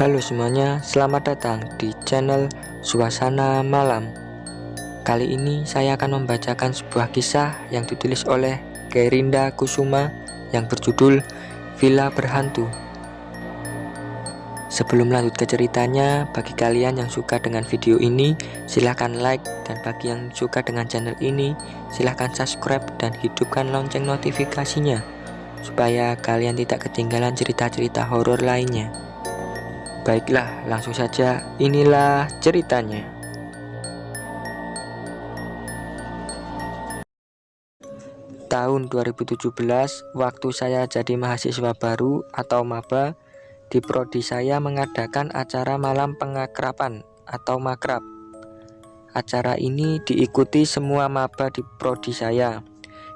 Halo semuanya, selamat datang di channel Suasana Malam. Kali ini saya akan membacakan sebuah kisah yang ditulis oleh Gerinda Kusuma yang berjudul Villa Berhantu. Sebelum lanjut ke ceritanya, bagi kalian yang suka dengan video ini, silahkan like, dan bagi yang suka dengan channel ini, silahkan subscribe dan hidupkan lonceng notifikasinya supaya kalian tidak ketinggalan cerita-cerita horor lainnya. Baiklah, langsung saja, inilah ceritanya. Tahun 2017, waktu saya jadi mahasiswa baru atau maba, di prodi saya mengadakan acara malam pengakraban atau makrab. Acara ini diikuti semua maba di prodi saya.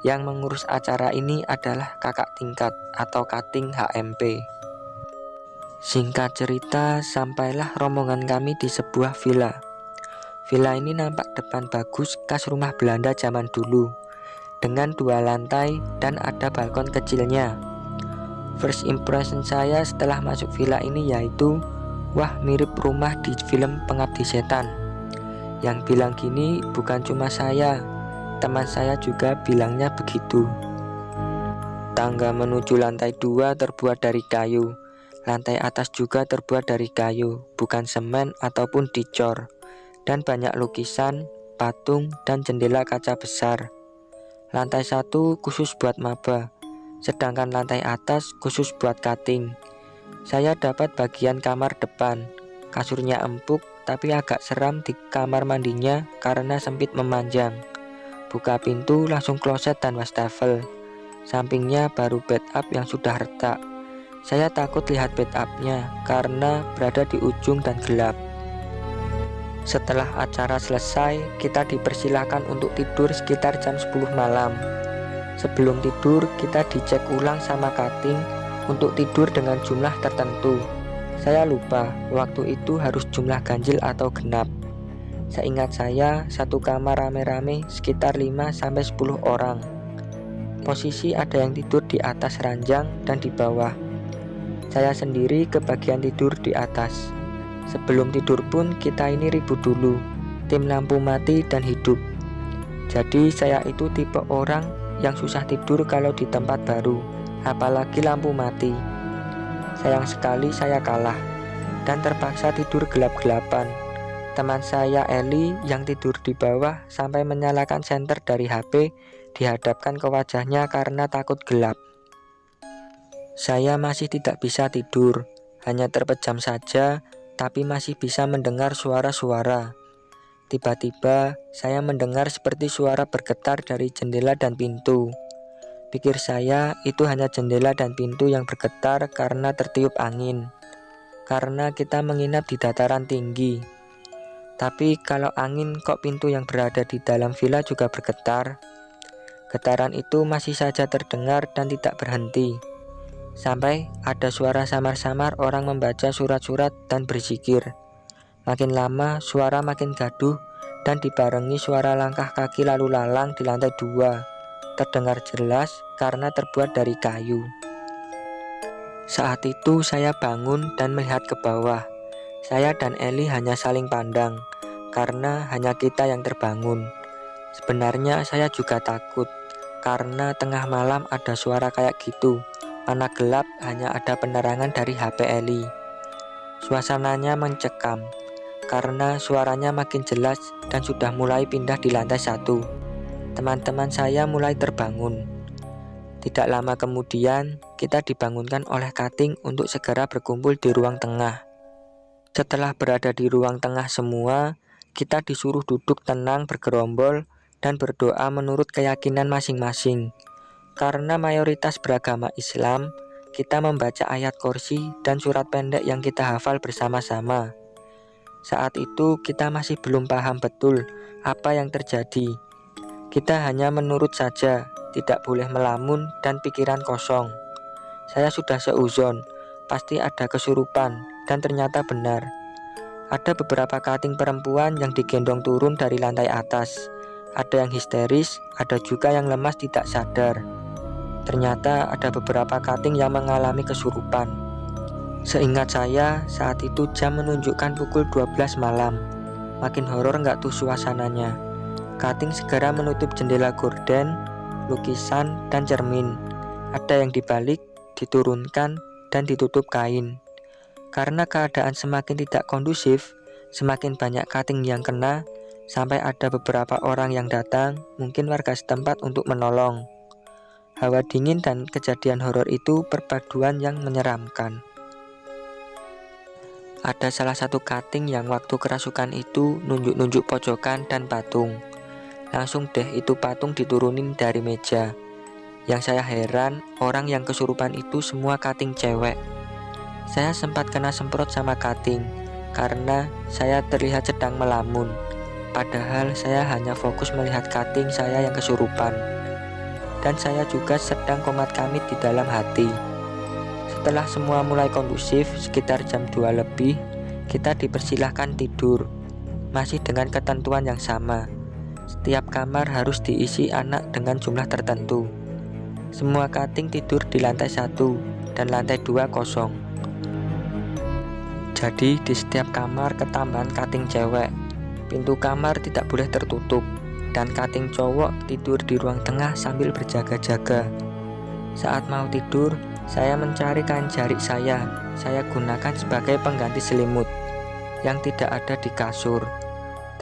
Yang mengurus acara ini adalah kakak tingkat atau kating HMP. Singkat cerita, sampailah rombongan kami di sebuah villa. Villa ini nampak depan bagus khas rumah Belanda zaman dulu, dengan 2 lantai dan ada balkon kecilnya. First impression saya setelah masuk villa ini yaitu, wah, mirip rumah di film Pengabdi Setan. Yang bilang gini bukan cuma saya, teman saya juga bilangnya begitu. Tangga menuju lantai 2 terbuat dari kayu. Lantai atas juga terbuat dari kayu, bukan semen ataupun dicor, dan banyak lukisan, patung, dan jendela kaca besar. Lantai 1 khusus buat maba, sedangkan lantai atas khusus buat kating. Saya dapat bagian kamar depan, kasurnya empuk tapi agak seram di kamar mandinya karena sempit memanjang. Buka pintu langsung kloset dan wastafel, sampingnya baru bed up yang sudah retak. Saya takut lihat bed up-nya karena berada di ujung dan gelap. Setelah acara selesai, kita dipersilakan untuk tidur sekitar jam 10 malam. Sebelum tidur, kita dicek ulang sama kating untuk tidur dengan jumlah tertentu. Saya lupa, waktu itu harus jumlah ganjil atau genap. Seingat saya, satu kamar rame-rame sekitar 5-10 orang. Posisi ada yang tidur di atas ranjang dan di bawah. Saya sendiri ke bagian tidur di atas. Sebelum tidur pun kita ini ribut dulu, tim lampu mati dan hidup. Jadi saya itu tipe orang yang susah tidur kalau di tempat baru, apalagi lampu mati. Sayang sekali saya kalah dan terpaksa tidur gelap-gelapan. Teman saya Eli yang tidur di bawah sampai menyalakan senter dari HP dihadapkan ke wajahnya karena takut gelap. Saya masih tidak bisa tidur, hanya terpejam saja, tapi masih bisa mendengar suara-suara. Tiba-tiba, saya mendengar seperti suara bergetar dari jendela dan pintu. Pikir saya, itu hanya jendela dan pintu yang bergetar karena tertiup angin. Karena kita menginap di dataran tinggi. Tapi kalau angin, kok pintu yang berada di dalam villa juga bergetar? Getaran itu masih saja terdengar dan tidak berhenti. Sampai ada suara samar-samar orang membaca surat-surat dan berzikir. Makin lama suara makin gaduh dan dibarengi suara langkah kaki lalu lalang di lantai 2. Terdengar jelas karena terbuat dari kayu. Saat itu saya bangun dan melihat ke bawah. Saya dan Eli hanya saling pandang karena hanya kita yang terbangun. Sebenarnya saya juga takut karena tengah malam ada suara kayak gitu. Mana gelap, hanya ada penerangan dari HP Eli. Suasananya mencekam karena suaranya makin jelas dan sudah mulai pindah di lantai 1. Teman-teman saya mulai terbangun. Tidak lama kemudian, kita dibangunkan oleh kating untuk segera berkumpul di ruang tengah. Setelah berada di ruang tengah semua, kita disuruh duduk tenang bergerombol dan berdoa menurut keyakinan masing-masing. Karena mayoritas beragama Islam, kita membaca ayat kursi dan surat pendek yang kita hafal bersama-sama. Saat itu kita masih belum paham betul apa yang terjadi. Kita hanya menurut saja, tidak boleh melamun dan pikiran kosong. Saya sudah seuzon, pasti ada kesurupan, dan ternyata benar. Ada beberapa kating perempuan yang digendong turun dari lantai atas. Ada yang histeris, ada juga yang lemas tidak sadar. Ternyata ada beberapa kating yang mengalami kesurupan. Seingat saya, saat itu jam menunjukkan pukul 12 malam. Makin horor nggak tuh suasananya. Kating segera menutup jendela gorden, lukisan, dan cermin. Ada yang dibalik, diturunkan, dan ditutup kain. Karena keadaan semakin tidak kondusif, semakin banyak kating yang kena, sampai ada beberapa orang yang datang, mungkin warga setempat untuk menolong. Hawa dingin dan kejadian horor itu perpaduan yang menyeramkan. Ada salah satu kating yang waktu kerasukan itu nunjuk-nunjuk pojokan dan patung. Langsung deh itu patung diturunin dari meja. Yang saya heran, orang yang kesurupan itu semua kating cewek. Saya sempat kena semprot sama kating, karena saya terlihat sedang melamun. Padahal saya hanya fokus melihat kating saya yang kesurupan. Dan saya juga sedang komat kamit di dalam hati. Setelah semua mulai kondusif, sekitar jam 2 lebih, kita dipersilahkan tidur. Masih dengan ketentuan yang sama. Setiap kamar harus diisi anak dengan jumlah tertentu. Semua kating tidur di lantai 1 dan lantai 2 kosong. Jadi di setiap kamar ketambahan kating cewek. Pintu kamar tidak boleh tertutup, dan kating cowok tidur di ruang tengah sambil berjaga-jaga. Saat mau tidur, saya mencari kain jarik saya gunakan sebagai pengganti selimut yang tidak ada di kasur.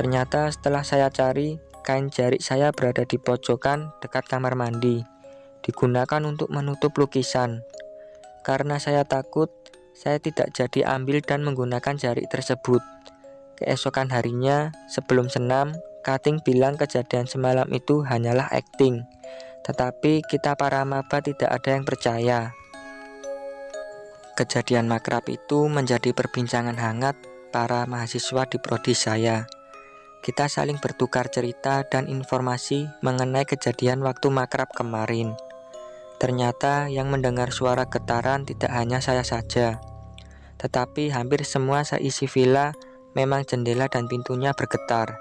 Ternyata setelah saya cari, kain jarik saya berada di pojokan dekat kamar mandi, digunakan untuk menutup lukisan. Karena saya takut, saya tidak jadi ambil dan menggunakan jarik tersebut. Keesokan harinya, sebelum senam, kating bilang kejadian semalam itu hanyalah akting. Tetapi kita para maba tidak ada yang percaya. Kejadian makrab itu menjadi perbincangan hangat para mahasiswa di prodi saya. Kita saling bertukar cerita dan informasi mengenai kejadian waktu makrab kemarin. Ternyata yang mendengar suara getaran tidak hanya saya saja, tetapi hampir semua seisi villa memang jendela dan pintunya bergetar.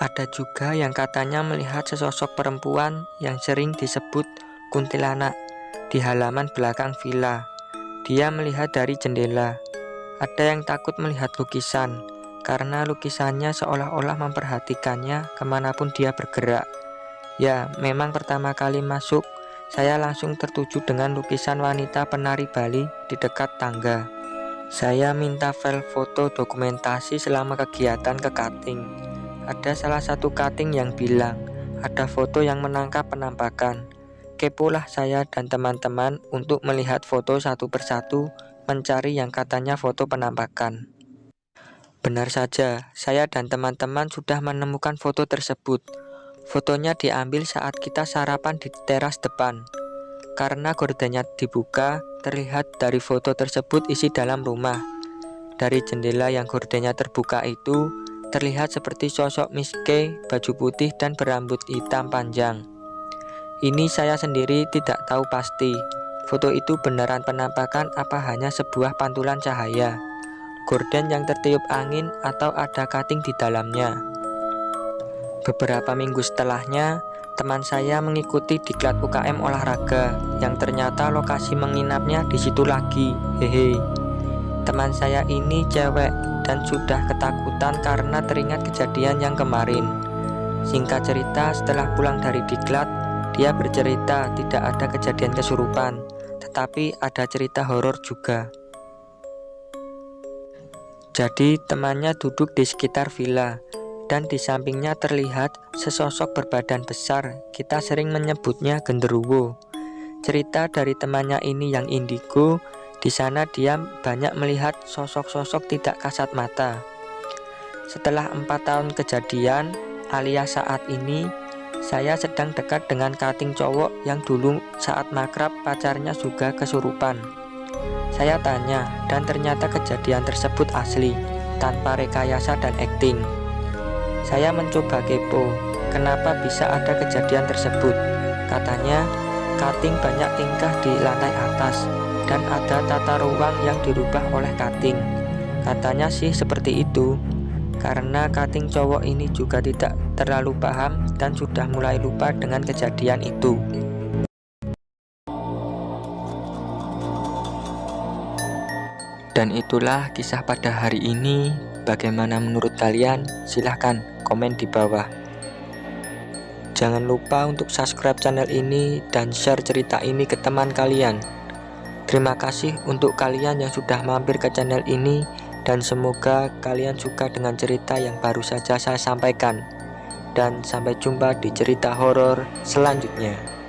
Ada juga yang katanya melihat sesosok perempuan yang sering disebut kuntilanak di halaman belakang villa. Dia melihat dari jendela. Ada yang takut melihat lukisan, karena lukisannya seolah-olah memperhatikannya kemanapun dia bergerak. Ya, memang pertama kali masuk, saya langsung tertuju dengan lukisan wanita penari Bali di dekat tangga. Saya minta file foto dokumentasi selama kegiatan ke kating. Ada salah satu kating yang bilang, ada foto yang menangkap penampakan. Kepolah saya dan teman-teman untuk melihat foto satu persatu, mencari yang katanya foto penampakan. Benar saja, saya dan teman-teman sudah menemukan foto tersebut. Fotonya diambil saat kita sarapan di teras depan. Karena gordennya dibuka, terlihat dari foto tersebut isi dalam rumah. Dari jendela yang gordennya terbuka itu, terlihat seperti sosok Miss K, baju putih dan berambut hitam panjang. Ini saya sendiri tidak tahu pasti, foto itu beneran penampakan apa hanya sebuah pantulan cahaya, gorden yang tertiup angin atau ada kating di dalamnya. Beberapa minggu setelahnya, teman saya mengikuti diklat UKM olahraga yang ternyata lokasi menginapnya di situ lagi. Hehe. Teman saya ini cewek dan sudah ketakutan karena teringat kejadian yang kemarin. Singkat cerita, setelah pulang dari diklat, dia bercerita tidak ada kejadian kesurupan, tetapi ada cerita horor juga. Jadi temannya duduk di sekitar villa, dan di sampingnya terlihat sesosok berbadan besar. Kita sering menyebutnya genderuwo. Cerita dari temannya ini yang indigo, di sana dia banyak melihat sosok-sosok tidak kasat mata. Setelah 4 tahun kejadian, alias saat ini, saya sedang dekat dengan kating cowok yang dulu saat makrab pacarnya juga kesurupan. Saya tanya, dan ternyata kejadian tersebut asli, tanpa rekayasa dan akting. Saya mencoba kepo, kenapa bisa ada kejadian tersebut. Katanya, kating banyak tingkah di lantai atas, dan ada tata ruang yang dirubah oleh kating. Katanya sih seperti itu. Karena kating cowok ini juga tidak terlalu paham dan sudah mulai lupa dengan kejadian itu. Dan itulah kisah pada hari ini. Bagaimana menurut kalian? Silahkan komen di bawah. Jangan lupa untuk subscribe channel ini dan share cerita ini ke teman kalian. Terima kasih untuk kalian yang sudah mampir ke channel ini, dan semoga kalian suka dengan cerita yang baru saja saya sampaikan. Dan sampai jumpa di cerita horor selanjutnya.